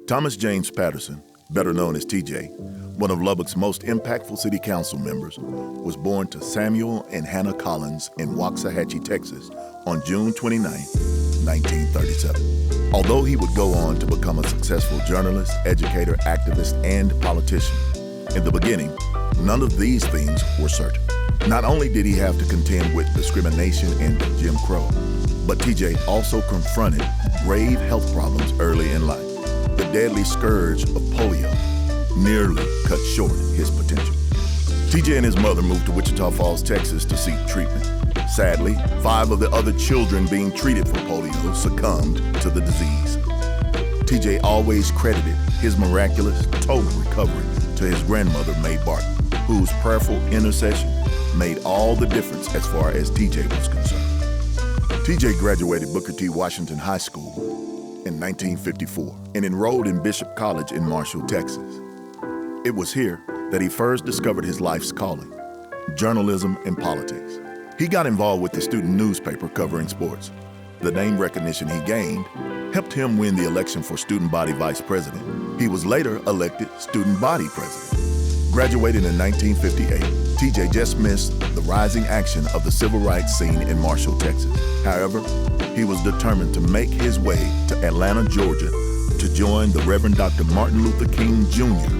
Thomas James Patterson, better known as TJ, one of Lubbock's most impactful city council members, was born to Samuel and Hannah Collins in Waxahachie, Texas, on June 29, 1937. Although he would go on to become a successful journalist, educator, activist, and politician, in the beginning, none of these things were certain. Not only did he have to contend with discrimination and Jim Crow, but TJ also confronted grave health problems early in life. The deadly scourge of polio nearly cut short his potential. TJ and his mother moved to Wichita Falls, Texas to seek treatment. Sadly, 5 of the other children being treated for polio succumbed to the disease. TJ always credited his miraculous total recovery to his grandmother, Mae Barton, whose prayerful intercession made all the difference as far as TJ was concerned. TJ graduated Booker T. Washington High School in 1954 and enrolled in Bishop College in Marshall, Texas. It was here that he first discovered his life's calling, journalism and politics. He got involved with the student newspaper covering sports. The name recognition he gained helped him win the election for student body vice president. He was later elected student body president. Graduating in 1958, TJ just missed the rising action of the civil rights scene in Marshall, Texas. However, he was determined to make his way to Atlanta, Georgia, to join the Reverend Dr. Martin Luther King Jr.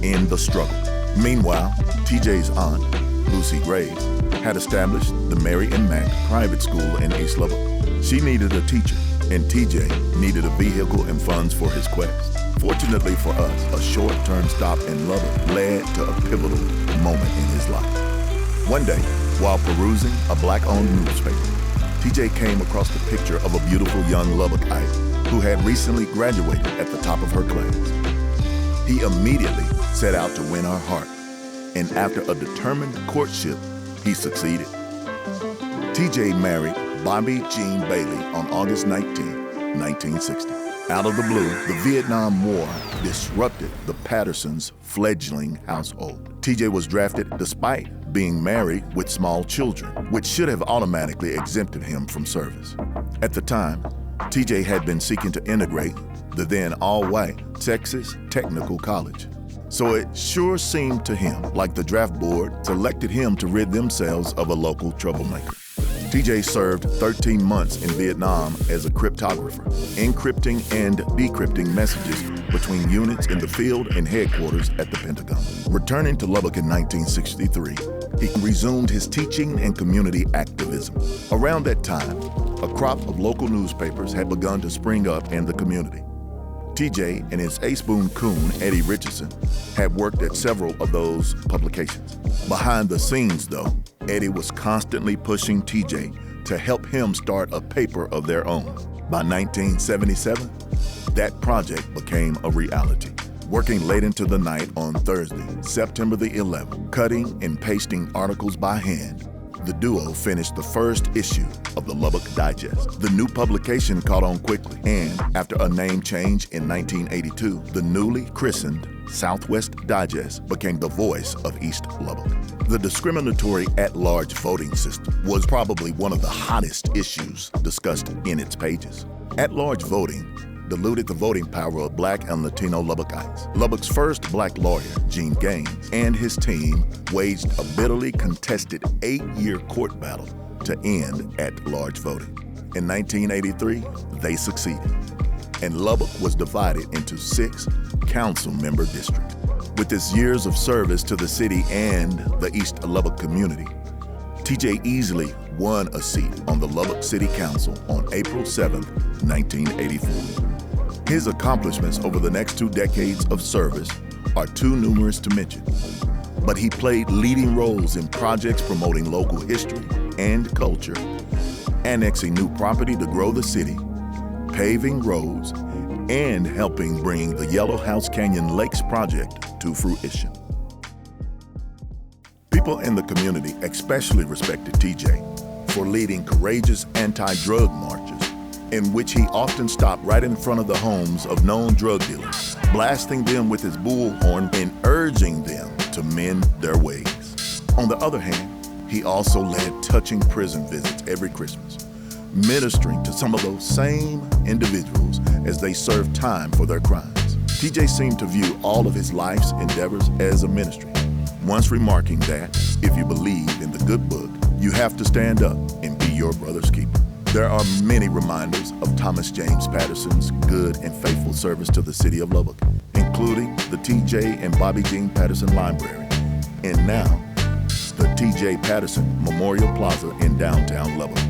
in the struggle. Meanwhile, TJ's aunt, Lucy Graves, had established the Mary and Mack private school in East Lubbock. She needed a teacher, and TJ needed a vehicle and funds for his quest. Fortunately for us, a short-term stop in Lubbock led to a pivotal moment in his life. One day, while perusing a Black-owned newspaper, TJ came across the picture of a beautiful young Lubbockite who had recently graduated at the top of her class. He immediately set out to win her heart, and after a determined courtship, he succeeded. TJ married Bobby Jean Bailey on August 19, 1960. Out of the blue, the Vietnam War disrupted the Pattersons' fledgling household. TJ was drafted despite being married with small children, which should have automatically exempted him from service. At the time, TJ had been seeking to integrate the then all-white Texas Technical College. So it sure seemed to him like the draft board selected him to rid themselves of a local troublemaker. TJ served 13 months in Vietnam as a cryptographer, encrypting and decrypting messages between units in the field and headquarters at the Pentagon. Returning to Lubbock in 1963, he resumed his teaching and community activism. Around that time, a crop of local newspapers had begun to spring up in the community. TJ and his ace-boon coon, Eddie Richardson, had worked at several of those publications. Behind the scenes, though, Eddie was constantly pushing TJ to help him start a paper of their own. By 1977, that project became a reality. Working late into the night on Thursday, September the 11th, cutting and pasting articles by hand, the duo finished the first issue of the Lubbock Digest. The new publication caught on quickly, and after a name change in 1982, the newly christened Southwest Digest became the voice of East Lubbock. The discriminatory at-large voting system was probably one of the hottest issues discussed in its pages. At-large voting diluted the voting power of Black and Latino Lubbockites. Lubbock's first Black lawyer, Gene Gaines, and his team waged a bitterly contested 8-year court battle to end at-large voting. In 1983, they succeeded, and Lubbock was divided into 6 council member districts. With his years of service to the city and the East Lubbock community, TJ easily won a seat on the Lubbock City Council on April 7, 1984. His accomplishments over the next 2 decades of service are too numerous to mention, but he played leading roles in projects promoting local history and culture, annexing new property to grow the city, paving roads, and helping bring the Yellow House Canyon Lakes project to fruition. People in the community especially respected TJ for leading courageous anti-drug marches, in which he often stopped right in front of the homes of known drug dealers, blasting them with his bullhorn and urging them to mend their ways. On the other hand, he also led touching prison visits every Christmas, ministering to some of those same individuals as they served time for their crimes. TJ seemed to view all of his life's endeavors as a ministry, once remarking that if you believe in the good book, you have to stand up and be your brother's keeper. There are many reminders of Thomas James Patterson's good and faithful service to the city of Lubbock, including the TJ and Bobby Jean Patterson Library, and now the TJ Patterson Memorial Plaza in downtown Lubbock.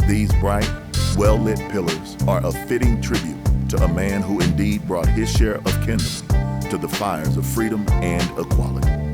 These bright, well-lit pillars are a fitting tribute to a man who indeed brought his share of kindling to the fires of freedom and equality.